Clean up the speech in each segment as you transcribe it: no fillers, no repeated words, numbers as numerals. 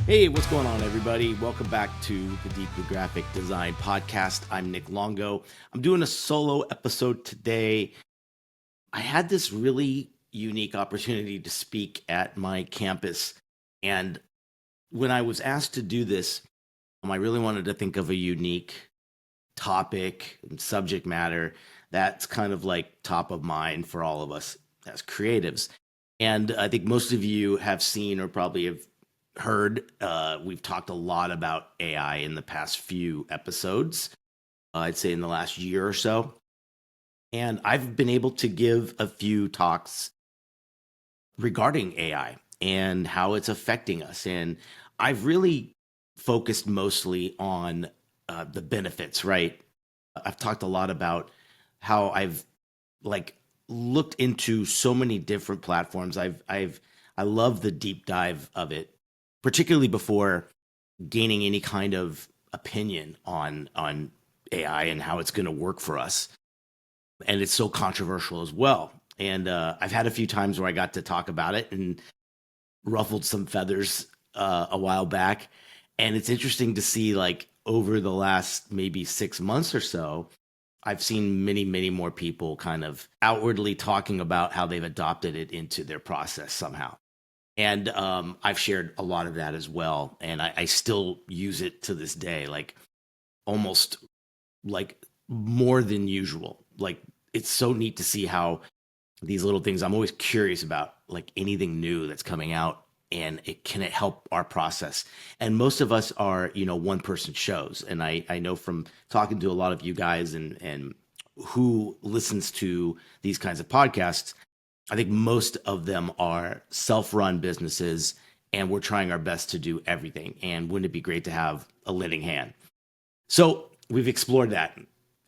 Hey, what's going on, everybody? Welcome back to the Deeply Graphic Design Podcast. I'm Nick Longo. I'm doing a solo episode today. I had this really unique opportunity to speak at my campus. And when I was asked to do this, I really wanted to think of a unique topic and subject matter that's kind of like top of mind for all of us as creatives. And I think most of you have seen or probably have heard, we've talked a lot about AI in the past few episodes, I'd say in the last year or so. And I've been able to give a few talks regarding AI and how it's affecting us. And I've really focused mostly on the benefits, right? I've talked a lot about how I've like looked into so many different platforms. I love the deep dive of it, particularly before gaining any kind of opinion on AI and how it's going to work for us. And it's so controversial as well. And I've had a few times where I got to talk about it and ruffled some feathers a while back. And it's interesting to see, like, over the last maybe 6 months or so, I've seen many, many more people kind of outwardly talking about how they've adopted it into their process somehow. And I've shared a lot of that as well. And I still use it to this day, like almost like more than usual. Like, it's so neat to see how these little things, I'm always curious about, like anything new that's coming out, and it help our process. And most of us are, one person shows. And I know from talking to a lot of you guys and who listens to these kinds of podcasts, I think most of them are self-run businesses, and we're trying our best to do everything. And wouldn't it be great to have a lending hand? So we've explored that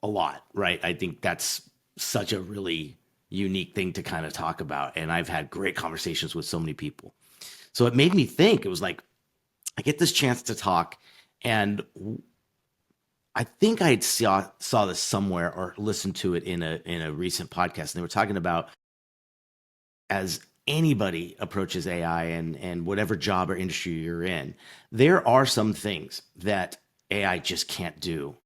a lot, right? I think that's such a really unique thing to kind of talk about. And I've had great conversations with so many people. So it made me think, it was like, I get this chance to talk, and I think I had saw this somewhere or listened to it in a recent podcast. And they were talking about, as anybody approaches AI and whatever job or industry you're in, there are some things that AI just can't do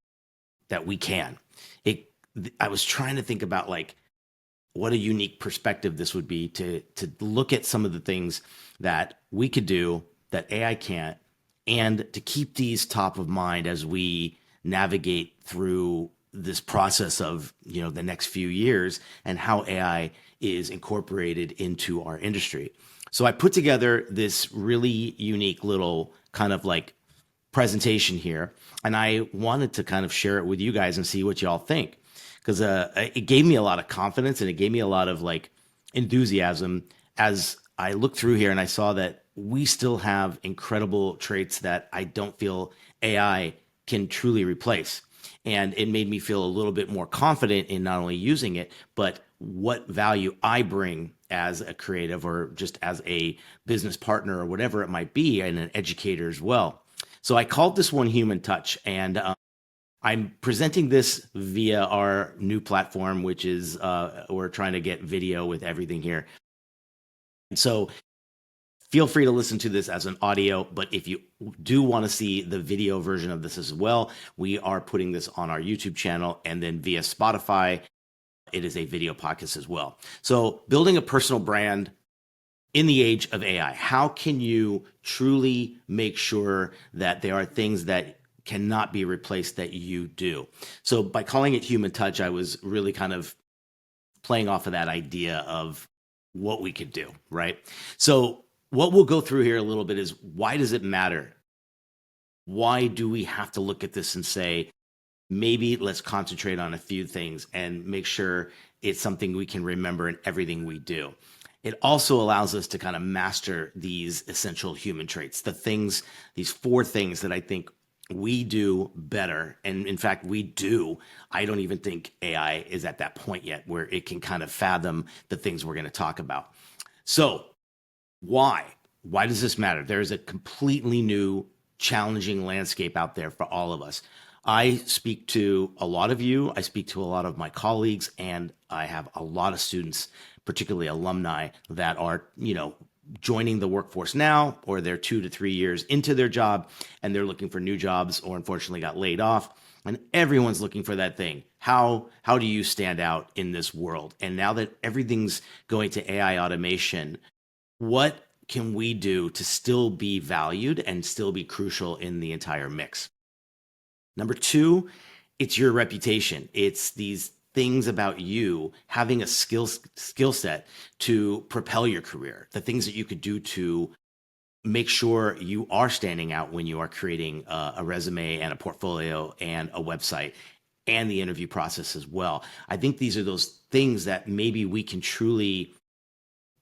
that we can. It I was trying to think about, like, what a unique perspective this would be to look at some of the things that we could do that AI can't, and to keep these top of mind as we navigate through this process of, the next few years, and how AI is incorporated into our industry. So I put together this really unique little kind of like presentation here, and I wanted to kind of share it with you guys and see what y'all think, because it gave me a lot of confidence, and it gave me a lot of like enthusiasm as I looked through here and I saw that we still have incredible traits that I don't feel AI can truly replace. And it made me feel a little bit more confident in not only using it, but what value I bring as a creative, or just as a business partner, or whatever it might be, and an educator as well. So I called this one Human Touch, and I'm presenting this via our new platform, which is we're trying to get video with everything here. So feel free to listen to this as an audio, but if you do want to see the video version of this as well, we are putting this on our YouTube channel, and then via Spotify, it is a video podcast as well. So building a personal brand in the age of AI, how can you truly make sure that there are things that cannot be replaced that you do? So by calling it Human Touch, I was really kind of playing off of that idea of what we could do, right? So what we'll go through here a little bit is, why does it matter? Why do we have to look at this and say, maybe let's concentrate on a few things and make sure it's something we can remember in everything we do? It also allows us to kind of master these essential human traits, these 4 things that I think we do better. And in fact, we do. I don't even think AI is at that point yet where it can kind of fathom the things we're going to talk about. So why? Why does this matter? There is a completely new, challenging landscape out there for all of us. I speak to a lot of you. I speak to a lot of my colleagues, and I have a lot of students, particularly alumni, that are, joining the workforce now, or they're 2 to 3 years into their job and they're looking for new jobs, or unfortunately got laid off. And everyone's looking for that thing. How do you stand out in this world? And now that everything's going to AI automation, what can we do to still be valued and still be crucial in the entire mix? Number two, it's your reputation. It's these things about you having a skill set to propel your career, the things that you could do to make sure you are standing out when you are creating a resume and a portfolio and a website and the interview process as well. I think these are those things that maybe we can truly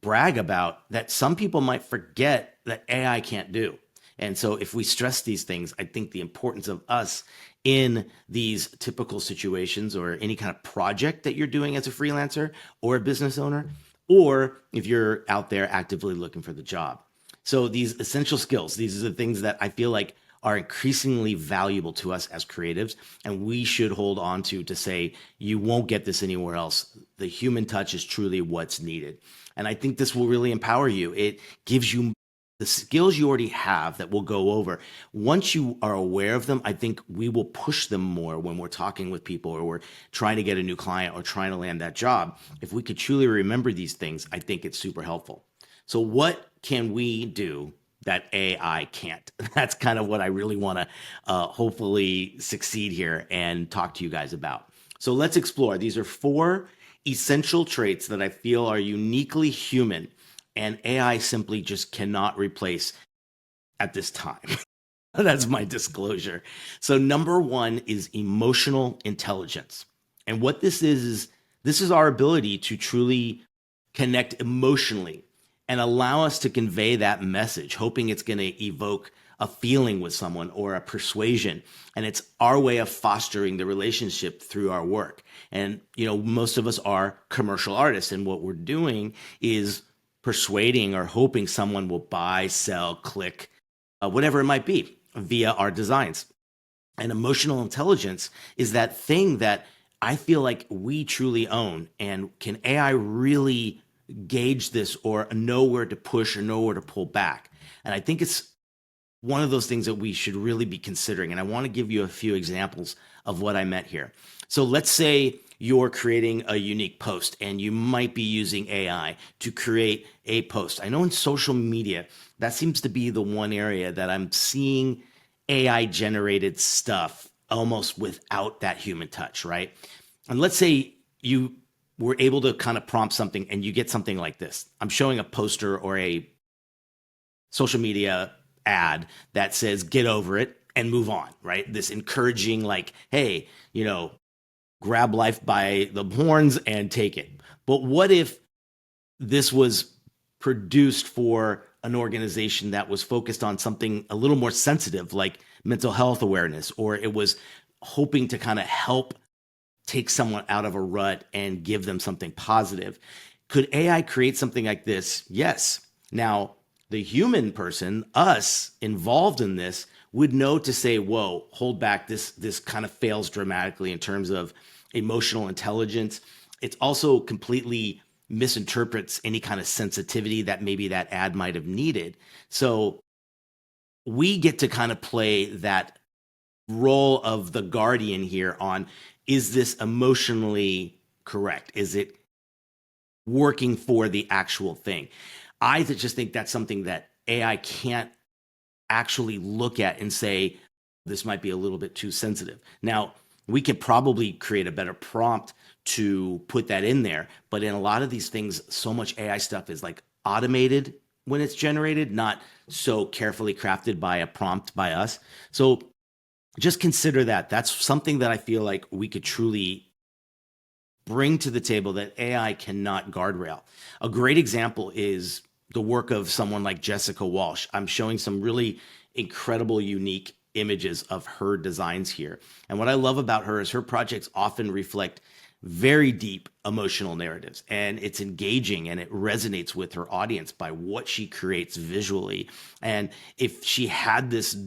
brag about that some people might forget that AI can't do. And so if we stress these things, I think the importance of us in these typical situations or any kind of project that you're doing as a freelancer or a business owner, or if you're out there actively looking for the job. So these essential skills, these are the things that I feel like are increasingly valuable to us as creatives, and we should hold on to say, you won't get this anywhere else. The human touch is truly what's needed. And I think this will really empower you. It gives you the skills you already have that we'll go over. Once you are aware of them, I think we will push them more when we're talking with people or we're trying to get a new client or trying to land that job. If we could truly remember these things, I think it's super helpful. So what can we do that AI can't? That's kind of what I really want to hopefully succeed here and talk to you guys about. So let's explore. These are 4 essential traits that I feel are uniquely human and AI simply just cannot replace at this time. That's my disclosure. So number 1 is emotional intelligence. And what this is this is our ability to truly connect emotionally and allow us to convey that message, hoping it's going to evoke a feeling with someone or a persuasion. And it's our way of fostering the relationship through our work. And, most of us are commercial artists. And what we're doing is persuading or hoping someone will buy, sell, click, whatever it might be via our designs. And emotional intelligence is that thing that I feel like we truly own. And can AI really gauge this or know where to push or know where to pull back? And I think it's one of those things that we should really be considering. And I want to give you a few examples of what I meant here. So let's say you're creating a unique post and you might be using AI to create a post. I know in social media, that seems to be the one area that I'm seeing AI generated stuff almost without that human touch, right? And let's say you were able to kind of prompt something and you get something like this. I'm showing a poster or a social media ad that says, get over it and move on, right? This encouraging, like, hey, grab life by the horns and take it. But what if this was produced for an organization that was focused on something a little more sensitive, like mental health awareness, or it was hoping to kind of help take someone out of a rut and give them something positive? Could AI create something like this? Yes. Now, the human person, us involved in this, would know to say, whoa, hold back. This kind of fails dramatically in terms of emotional intelligence. It's also completely misinterprets any kind of sensitivity that maybe that ad might have needed. So we get to kind of play that role of the guardian here on, is this emotionally correct? Is it working for the actual thing? I just think that's something that AI can't actually look at and say, this might be a little bit too sensitive. Now, we could probably create a better prompt to put that in there. But in a lot of these things, so much AI stuff is like automated when it's generated, not so carefully crafted by a prompt by us. So just consider that. That's something that I feel like we could truly bring to the table that AI cannot guardrail. A great example is the work of someone like Jessica Walsh. I'm showing some really incredible, unique images of her designs here. And what I love about her is her projects often reflect very deep emotional narratives, and it's engaging and it resonates with her audience by what she creates visually. And if she had this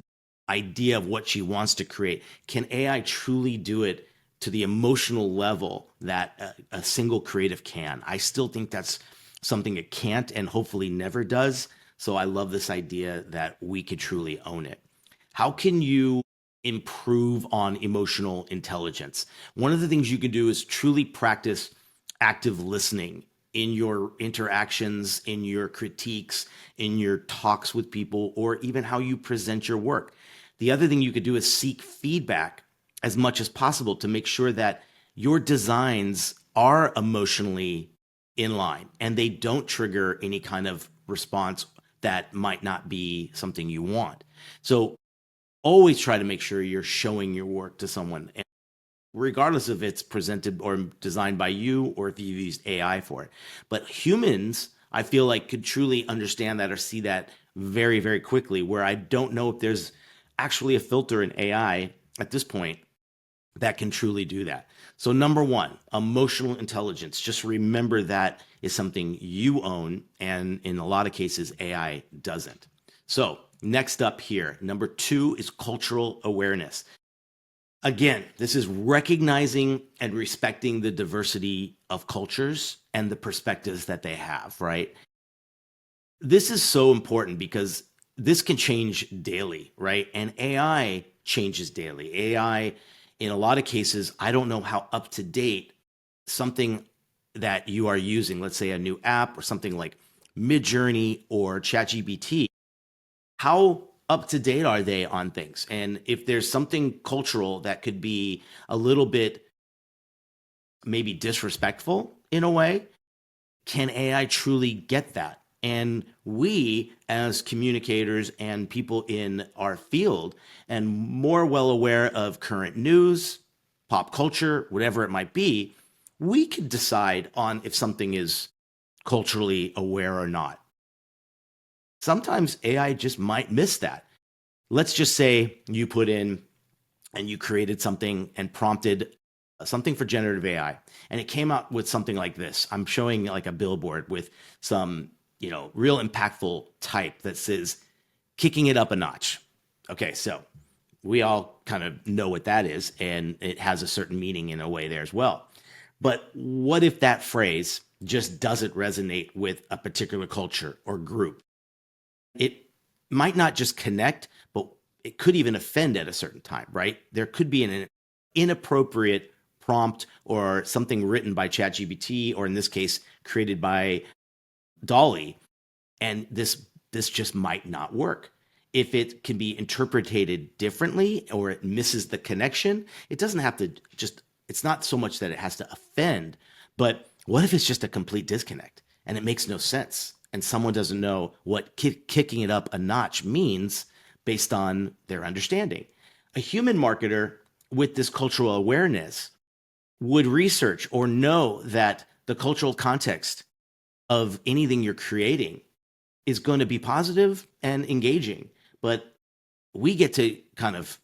idea of what she wants to create, can AI truly do it to the emotional level that a single creative can? I still think that's something it can't and hopefully never does. So I love this idea that we could truly own it. How can you improve on emotional intelligence? One of the things you can do is truly practice active listening in your interactions, in your critiques, in your talks with people, or even how you present your work. The other thing you could do is seek feedback as much as possible to make sure that your designs are emotionally in line and they don't trigger any kind of response that might not be something you want. So always try to make sure you're showing your work to someone, regardless if it's presented or designed by you or if you've used AI for it. But humans, I feel like, could truly understand that or see that very, very quickly, where I don't know if there's actually a filter in AI at this point that can truly do that. So, number one, emotional intelligence. Just remember that is something you own, and in a lot of cases, AI doesn't. So, next up here, number two is cultural awareness. Again, this is recognizing and respecting the diversity of cultures and the perspectives that they have, right? This is so important because this can change daily, right? And AI changes daily. AI, in a lot of cases, I don't know how up to date something that you are using, let's say a new app or something like Midjourney or ChatGPT, how up to date are they on things? And if there's something cultural that could be a little bit maybe disrespectful in a way, can AI truly get that? And we, as communicators and people in our field, and more well aware of current news, pop culture, whatever it might be, we could decide on if something is culturally aware or not. Sometimes AI just might miss that. Let's just say you put in and you created something and prompted something for generative AI, and it came out with something like this. I'm showing like a billboard with some, real impactful type that says kicking it up a notch. Okay, so we all kind of know what that is, and it has a certain meaning in a way there as well. But what if that phrase just doesn't resonate with a particular culture or group? It might not just connect, but it could even offend at a certain time, right? There could be an inappropriate prompt or something written by ChatGPT, or in this case, created by Dolly, and this just might not work. If it can be interpreted differently or it misses the connection, it doesn't have to just, it's not so much that it has to offend, but what if it's just a complete disconnect and it makes no sense and someone doesn't know what kicking it up a notch means based on their understanding? A human marketer with this cultural awareness would research or know that the cultural context of anything you're creating is going to be positive and engaging. But we get to kind of,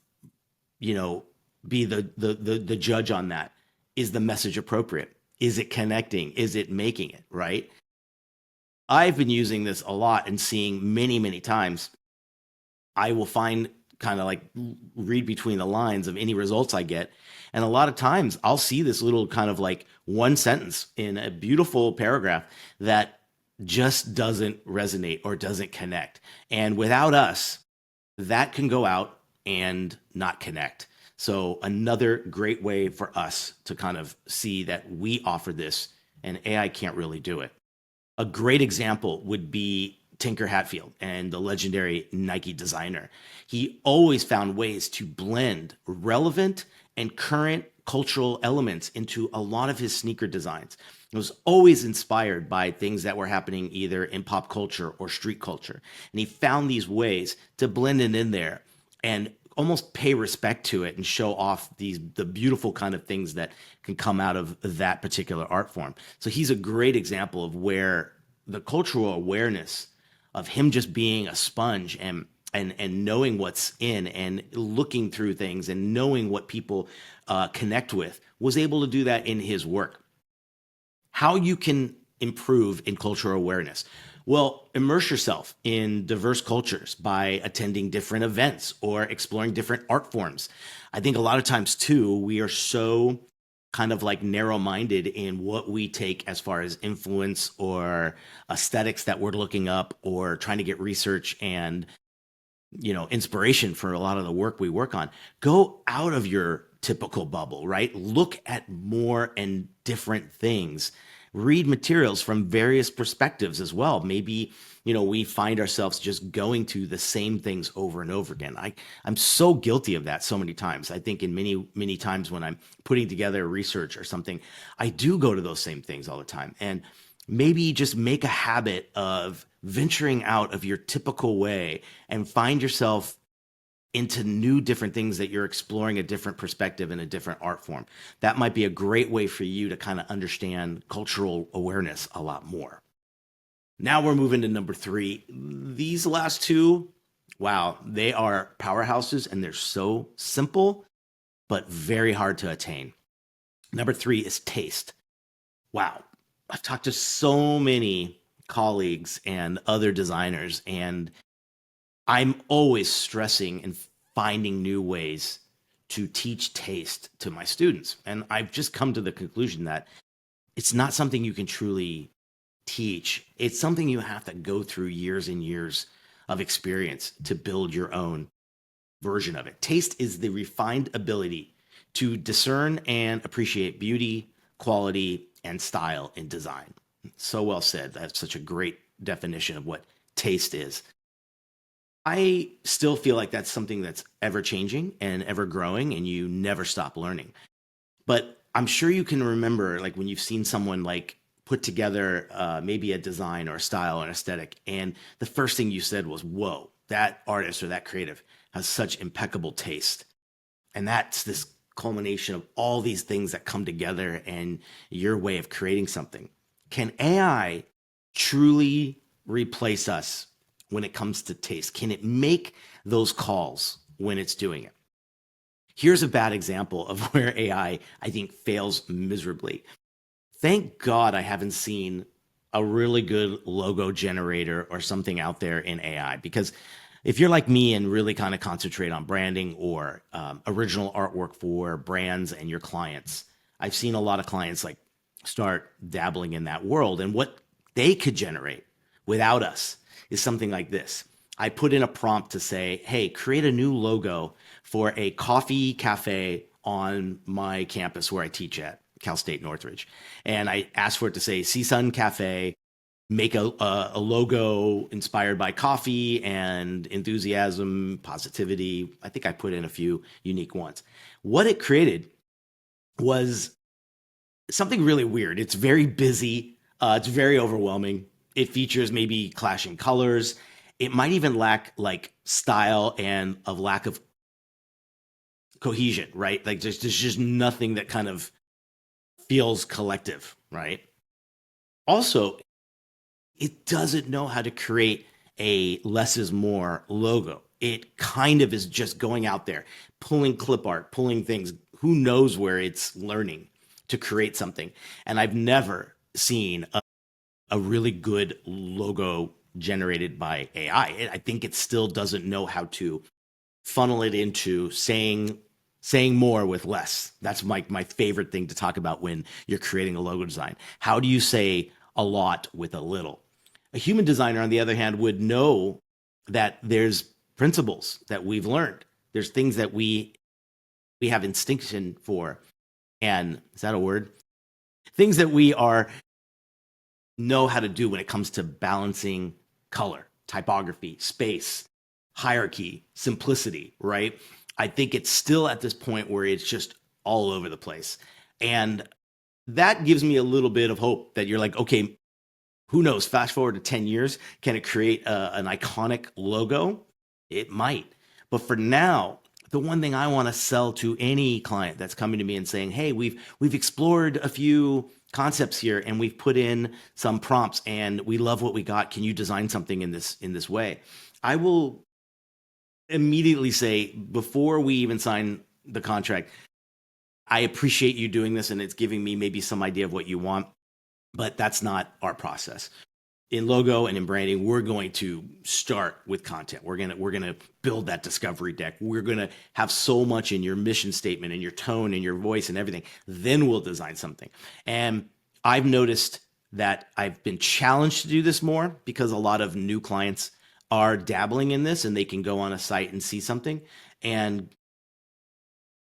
you know, be the judge on that. Is the message appropriate? Is it connecting? Is it making it right? I've been using this a lot and seeing many, many times. I will find kind of like read between the lines of any results I get. And a lot of times I'll see this little kind of like one sentence in a beautiful paragraph that just doesn't resonate or doesn't connect. And without us, that can go out and not connect. So another great way for us to kind of see that we offer this and AI can't really do it. A great example would be Tinker Hatfield and the legendary Nike designer. He always found ways to blend relevant and current cultural elements into a lot of his sneaker designs. It was always inspired by things that were happening either in pop culture or street culture. And he found these ways to blend it in there and almost pay respect to it and show off the beautiful kind of things that can come out of that particular art form. So he's a great example of where the cultural awareness of him just being a sponge and knowing what's in and looking through things and knowing what people connect with was able to do that in his work. How you can improve in cultural awareness? Well, immerse yourself in diverse cultures by attending different events or exploring different art forms. I think a lot of times too, we are so kind of like narrow minded in what we take as far as influence or aesthetics that we're looking up or trying to get research and inspiration for a lot of the work we work on. Go out of your typical bubble, right? Look at more and different things. Read materials from various perspectives as well. Maybe, we find ourselves just going to the same things over and over again. I'm so guilty of that so many times. I think in many, many times when I'm putting together research or something, I do go to those same things all the time. And maybe just make a habit of venturing out of your typical way and find yourself into new different things that you're exploring a different perspective in a different art form. That might be a great way for you to kind of understand cultural awareness a lot more. Now we're moving to number three. These last two, wow, they are powerhouses and they're so simple, but very hard to attain. Number three is taste. Wow. I've talked to so many colleagues and other designers, and I'm always stressing and finding new ways to teach taste to my students. And I've just come to the conclusion that it's not something you can truly teach. It's something you have to go through years and years of experience to build your own version of it. Taste is the refined ability to discern and appreciate beauty, quality, and style in design. So well said. That's such a great definition of what taste is. I still feel like that's something that's ever changing and ever growing, and you never stop learning. But I'm sure you can remember, like when you've seen someone like put together maybe a design or a style or an aesthetic, and the first thing you said was, "Whoa, that artist or that creative has such impeccable taste." And that's this culmination of all these things that come together and your way of creating something. Can AI truly replace us when it comes to taste? Can it make those calls when it's doing it? Here's a bad example of where I think, fails miserably. Thank God I haven't seen a really good logo generator or something out there in AI, because if you're like me and really kind of concentrate on branding or original artwork for brands and your clients, I've seen a lot of clients like start dabbling in that world. And what they could generate without us is something like this. I put in a prompt to say, hey, create a new logo for a coffee cafe on my campus where I teach at Cal State Northridge. And I asked for it to say CSUN Cafe, make a logo inspired by coffee and enthusiasm, positivity. I think I put in a few unique ones. What it created was something really weird. It's very busy. It's very overwhelming. It features maybe clashing colors. It might even lack like style and a lack of cohesion, right? Like there's just nothing that kind of feels collective, right? Also, it doesn't know how to create a less is more logo. It kind of is just going out there, pulling clip art, pulling things. Who knows where it's learning to create something? And I've never seen a really good logo generated by AI. I think it still doesn't know how to funnel it into saying more with less. That's my favorite thing to talk about when you're creating a logo design. How do you say a lot with a little? A human designer, on the other hand, would know that there's principles that we've learned. There's things that we have instinction for. And is that a word? Things that we are know how to do when it comes to balancing color, typography, space, hierarchy, simplicity, right? I think it's still at this point where it's just all over the place. And that gives me a little bit of hope that you're like, okay, who knows? Fast forward to 10 years, can it create an iconic logo? It might. But for now, the one thing I want to sell to any client that's coming to me and saying, hey, we've explored a few concepts here and we've put in some prompts and we love what we got. Can you design something in this way? I will immediately say, before we even sign the contract, I appreciate you doing this and it's giving me maybe some idea of what you want, but that's not our process. in logo and in branding, we're going to start with content. We're gonna build that discovery deck. We're gonna have so much in your mission statement and your tone and your voice and everything. Then we'll design something. And I've noticed that I've been challenged to do this more because a lot of new clients are dabbling in this and they can go on a site and see something. And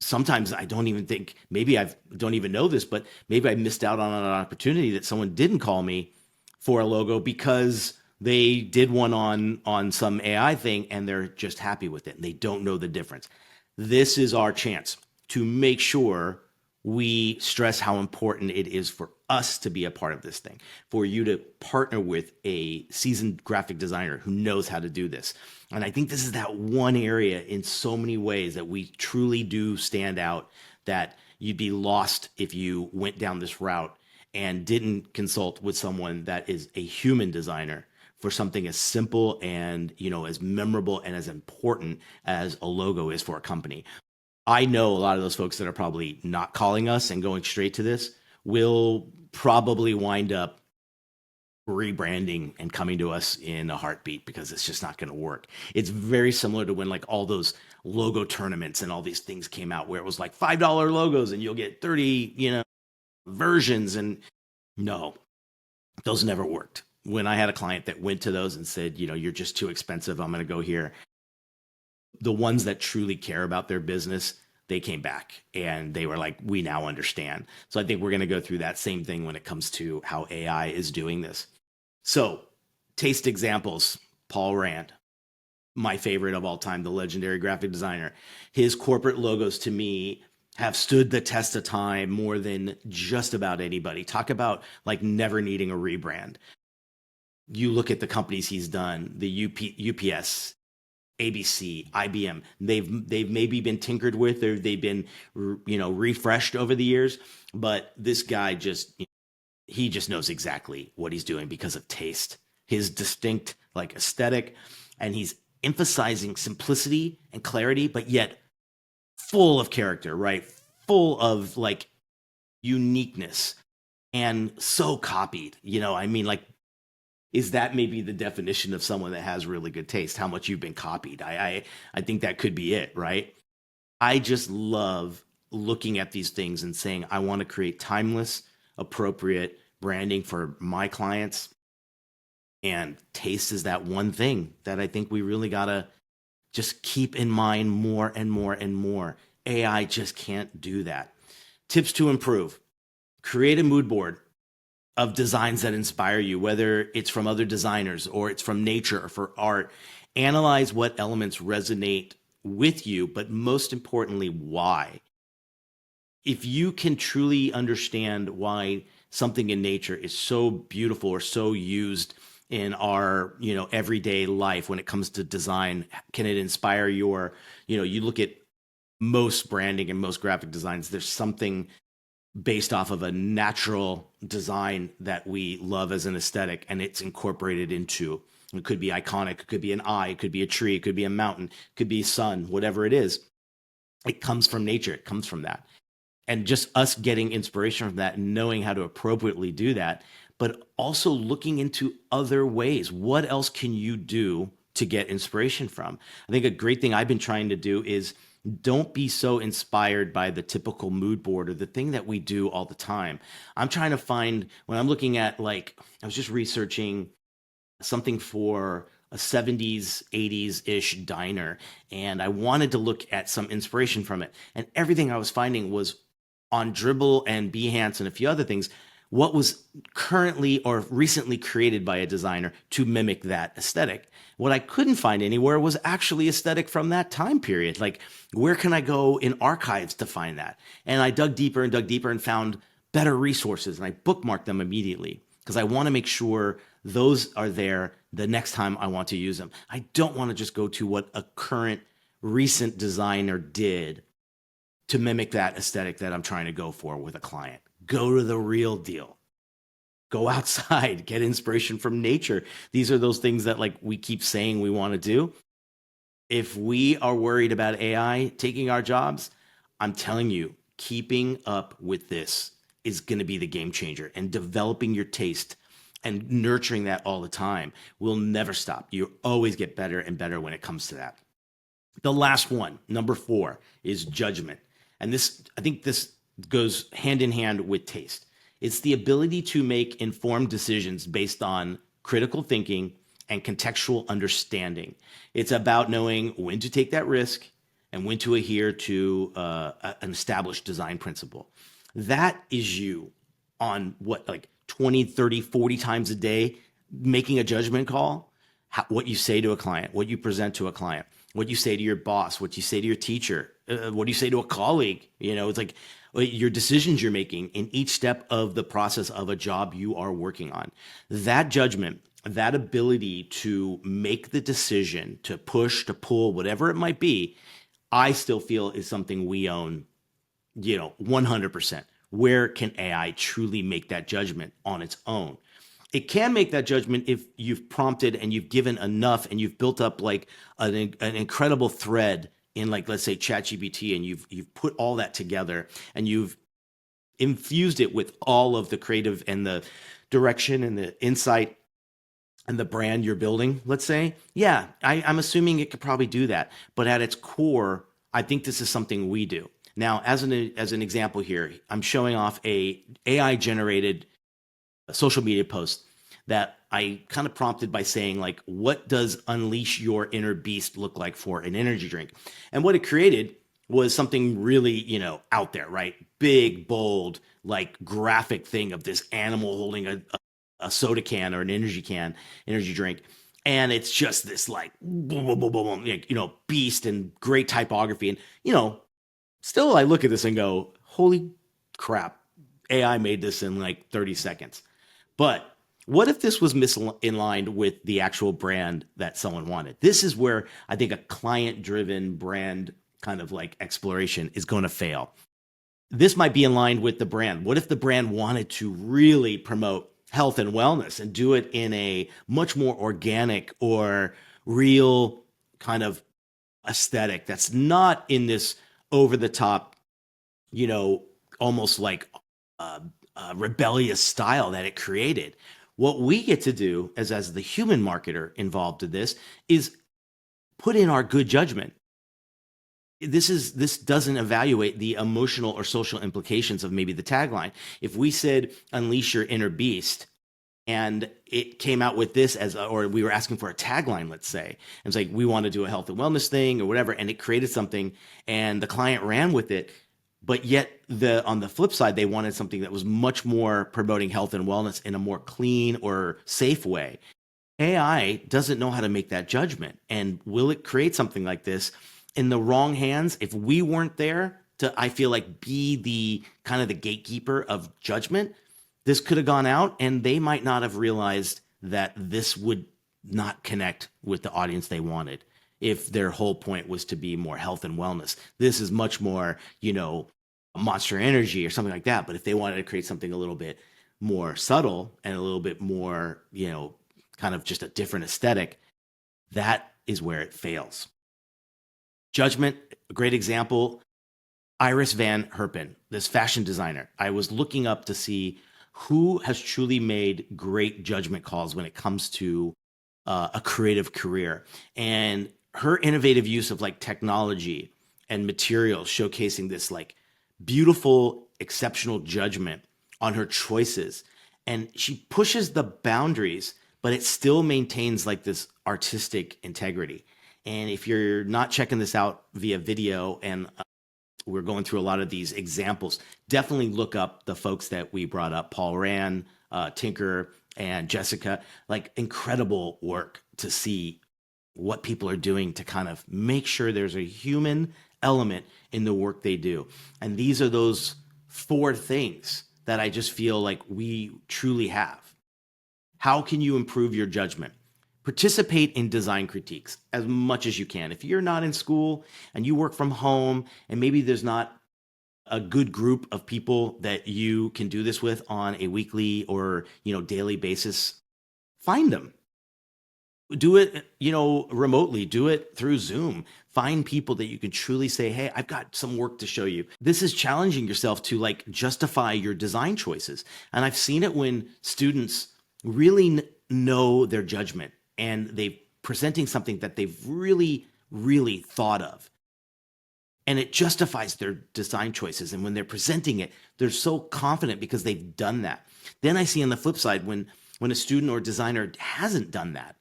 sometimes I don't even think, maybe I don't even know this, but maybe I missed out on an opportunity that someone didn't call me for a logo because they did one on some AI thing and they're just happy with it and they don't know the difference. This is our chance to make sure we stress how important it is for us to be a part of this thing, for you to partner with a seasoned graphic designer who knows how to do this. And I think this is that one area in so many ways that we truly do stand out, that you'd be lost if you went down this route and didn't consult with someone that is a human designer for something as simple and, as memorable and as important as a logo is for a company. I know a lot of those folks that are probably not calling us and going straight to this will probably wind up rebranding and coming to us in a heartbeat because it's just not going to work. It's very similar to when like all those logo tournaments and all these things came out where it was like $5 logos and you'll get 30, versions. And no, those never worked. When I had a client that went to those and said, you're just too expensive, I'm going to go here, the ones that truly care about their business, they came back and they were like, we now understand. So I think we're going to go through that same thing when it comes to how AI is doing this. So, taste examples. Paul Rand, my favorite of all time, the legendary graphic designer. His corporate logos to me have stood the test of time more than just about anybody. Talk about like never needing a rebrand. You look at the companies he's done, the UPS, ABC, IBM. They've maybe been tinkered with, or they've been refreshed over the years, but this guy he just knows exactly what he's doing because of taste, his distinct like aesthetic, and he's emphasizing simplicity and clarity, but yet full of character, right? Full of like uniqueness and so copied. I mean, like, is that maybe the definition of someone that has really good taste? How much you've been copied? I think that could be it, right? I just love looking at these things and saying, I want to create timeless, appropriate branding for my clients. And taste is that one thing that I think we really got to just keep in mind more and more and more. AI just can't do that. Tips to improve: create a mood board of designs that inspire you, whether it's from other designers or it's from nature or for art. Analyze what elements resonate with you, but most importantly, why. If you can truly understand why something in nature is so beautiful or so used in our everyday life when it comes to design, can it inspire you look at most branding and most graphic designs, there's something based off of a natural design that we love as an aesthetic, and it's incorporated into, it could be iconic, it could be an eye, it could be a tree, it could be a mountain, it could be sun, whatever it is. It comes from nature, it comes from that. And just us getting inspiration from that and knowing how to appropriately do that, but also looking into other ways. What else can you do to get inspiration from? I think a great thing I've been trying to do is don't be so inspired by the typical mood board or the thing that we do all the time. I'm trying to find, when I'm looking at, like, I was just researching something for a 70s, 80s ish diner, and I wanted to look at some inspiration from it. And everything I was finding was on Dribble and Behance and a few other things, what was currently or recently created by a designer to mimic that aesthetic. What I couldn't find anywhere was actually aesthetic from that time period. Like, where can I go in archives to find that? And I dug deeper and found better resources, and I bookmarked them immediately because I want to make sure those are there the next time I want to use them. I don't want to just go to what a current recent designer did to mimic that aesthetic that I'm trying to go for with a client. Go to the real deal. Go outside, get inspiration from nature. These are those things that, like, we keep saying we want to do. If we are worried about AI taking our jobs, I'm telling you, keeping up with this is going to be the game changer, and developing your taste and nurturing that all the time will never stop. You always get better and better when it comes to that. The last one, number 4, is judgment. And this, I think this goes hand in hand with taste. It's the ability to make informed decisions based on critical thinking and contextual understanding. It's about knowing when to take that risk and when to adhere to an established design principle. That is you on what, like 20, 30, 40 times a day, making a judgment call, what you say to a client, what you present to a client, what you say to your boss, what you say to your teacher, what do you say to a colleague? It's like your decisions you're making in each step of the process of a job you are working on. That judgment, that ability to make the decision, to push, to pull, whatever it might be, I still feel is something we own, 100%. Where can AI truly make that judgment on its own? It can make that judgment if you've prompted and you've given enough and you've built up like an incredible thread in, like, let's say ChatGPT, and you've put all that together and you've infused it with all of the creative and the direction and the insight and the brand you're building, let's say. Yeah, I'm assuming it could probably do that. But at its core, I think this is something we do. Now, as an example here, I'm showing off a AI generated social media post that I kind of prompted by saying, like, what does unleash your inner beast look like for an energy drink? And what it created was something really, out there, right? Big, bold, like graphic thing of this animal holding a soda can or an energy drink. And it's just this like, boom, boom, boom, boom, like, beast and great typography. And, still I look at this and go, holy crap, AI made this in like 30 seconds. But what if this was misaligned with the actual brand that someone wanted? This is where I think a client-driven brand kind of like exploration is going to fail. This might be in line with the brand. What if the brand wanted to really promote health and wellness and do it in a much more organic or real kind of aesthetic that's not in this over the top, almost like rebellious style that it created? What we get to do as the human marketer involved in this is put in our good judgment. This doesn't evaluate the emotional or social implications of maybe the tagline. If we said unleash your inner beast and it came out with this or we were asking for a tagline, let's say, and it's like, we want to do a health and wellness thing or whatever, and it created something and the client ran with it, but yet on the flip side, they wanted something that was much more promoting health and wellness in a more clean or safe way. AI doesn't know how to make that judgment. And will it create something like this in the wrong hands? If we weren't there to, I feel like, be the kind of the gatekeeper of judgment, this could have gone out and they might not have realized that this would not connect with the audience they wanted. If their whole point was to be more health and wellness, this is much more, Monster Energy or something like that. But if they wanted to create something a little bit more subtle and a little bit more, kind of just a different aesthetic, that is where it fails. Judgment, a great example, Iris Van Herpen, this fashion designer. I was looking up to see who has truly made great judgment calls when it comes to a creative career. And her innovative use of like technology and materials showcasing this like beautiful, exceptional judgment on her choices. And she pushes the boundaries, but it still maintains like this artistic integrity. And if you're not checking this out via video, and we're going through a lot of these examples, definitely look up the folks that we brought up, Paul Rand, Tinker, and Jessica. Like, incredible work to see what people are doing to kind of make sure there's a human element in the work they do. And these are those 4 things that I just feel like we truly have. How can you improve your judgment? Participate in design critiques as much as you can. If you're not in school and you work from home and maybe there's not a good group of people that you can do this with on a weekly or, daily basis, find them. Do it, remotely, do it through Zoom. Find people that you can truly say, hey, I've got some work to show you. This is challenging yourself to like justify your design choices. And I've seen it when students really know their judgment, and they're presenting something that they've really, really thought of, and it justifies their design choices. And when they're presenting it, they're so confident because they've done that. Then I see on the flip side, when a student or designer hasn't done that,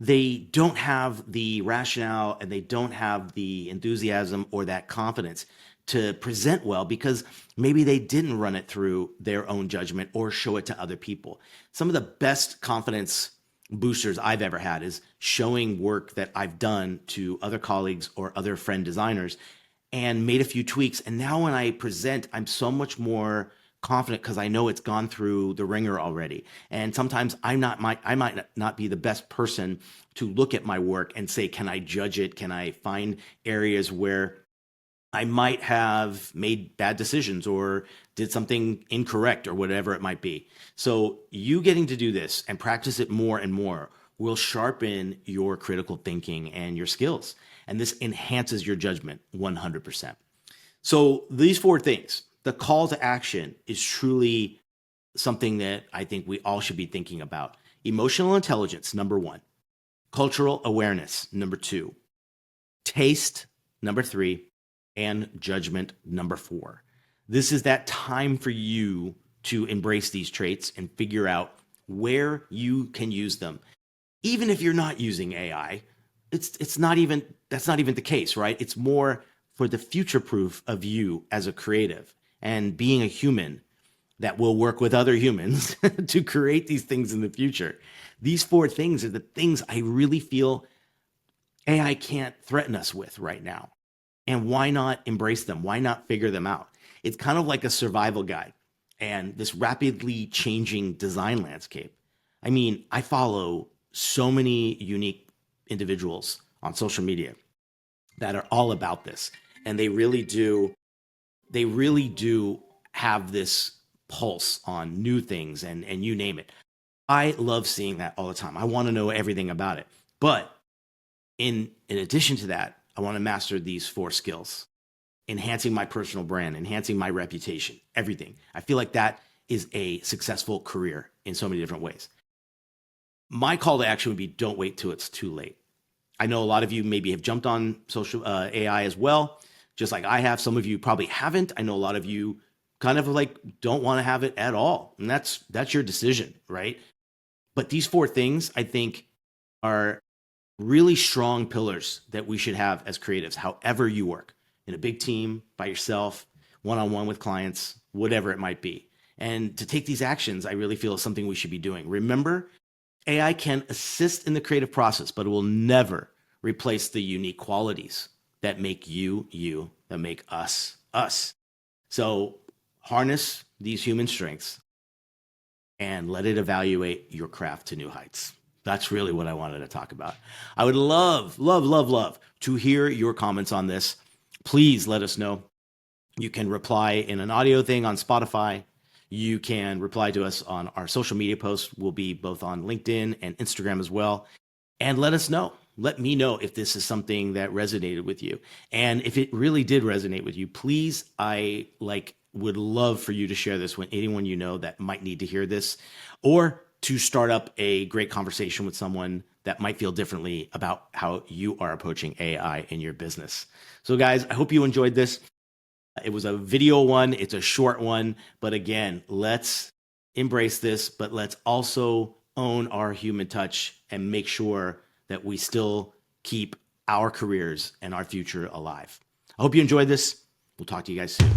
they don't have the rationale and they don't have the enthusiasm or that confidence to present well because maybe they didn't run it through their own judgment or show it to other people. Some of the best confidence boosters I've ever had is showing work that I've done to other colleagues or other friend designers and made a few tweaks. And now when I present, I'm so much more confident because I know it's gone through the ringer already. And sometimes I might not be the best person to look at my work and say, can I judge it? Can I find areas where I might have made bad decisions or did something incorrect or whatever it might be. So you getting to do this and practice it more and more will sharpen your critical thinking and your skills. And this enhances your judgment 100%. So these four things, the call to action is truly something that I think we all should be thinking about. Emotional intelligence, number one. Cultural awareness, number two. Taste, number three. And judgment, number four. This is that time for you to embrace these traits and figure out where you can use them. Even if you're not using AI, it's not even that's not even the case, right? It's more for the future proof of you as a creative and being a human that will work with other humans to create these things in the future. These four things are the things I really feel AI can't threaten us with right now. And why not embrace them? Why not figure them out? It's kind of like a survival guide and this rapidly changing design landscape. I mean, I follow so many unique individuals on social media that are all about this. And they really do have this pulse on new things and you name it. I love seeing that all the time. I want to know everything about it. But in addition to that, I want to master these four skills, enhancing my personal brand, enhancing my reputation, everything. I feel like that is a successful career in so many different ways. My call to action would be don't wait till it's too late. I know a lot of you maybe have jumped on social AI as well, just like I have. Some of you probably haven't. I know a lot of you kind of like don't want to have it at all. And that's your decision, right? But these four things I think are really strong pillars that we should have as creatives, however you work, in a big team, by yourself, one-on-one with clients, whatever it might be. And to take these actions, I really feel is something we should be doing. Remember, AI can assist in the creative process, but it will never replace the unique qualities that make you, you, that make us, us. So harness these human strengths and let it evaluate your craft to new heights. That's really what I wanted to talk about. I would love, love, love, love to hear your comments on this. Please let us know. You can reply in an audio thing on Spotify. You can reply to us on our social media posts. We'll be both on LinkedIn and Instagram as well. And let us know. Let me know if this is something that resonated with you. And if it really did resonate with you, please, I would love for you to share this with anyone you know that might need to hear this, or to start up a great conversation with someone that might feel differently about how you are approaching AI in your business. So guys, I hope you enjoyed this. It was a video one. It's a short one. But again, let's embrace this, but let's also own our human touch and make sure that we still keep our careers and our future alive. I hope you enjoyed this. We'll talk to you guys soon.